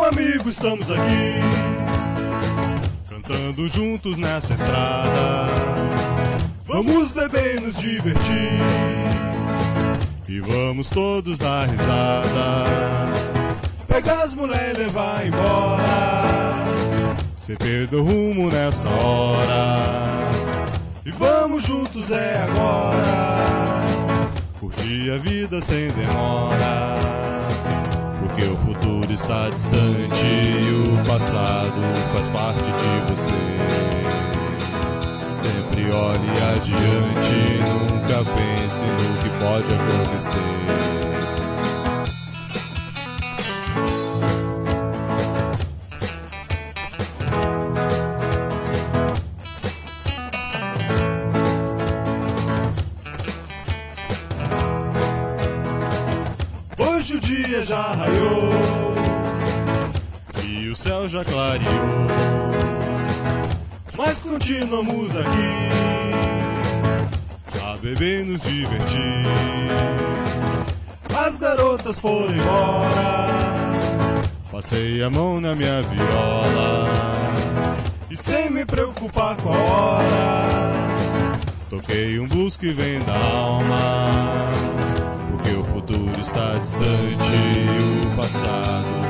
amigo, estamos aqui, cantando juntos nessa estrada. Vamos beber e nos divertir, e vamos todos dar risada. Pegar as mulheres e levar embora, cê perdeu rumo nessa hora. E vamos juntos é agora, curtir a vida sem demora. Porque o futuro está distante e o passado faz parte de você. Sempre olhe adiante, nunca pense no que pode acontecer. Hoje o dia já raiou e o céu já clareou, mas continuamos aqui a beber e nos divertir. As garotas foram embora, passei a mão na minha viola e sem me preocupar com a hora, toquei um blues que vem da alma. Porque o futuro está distante e o passado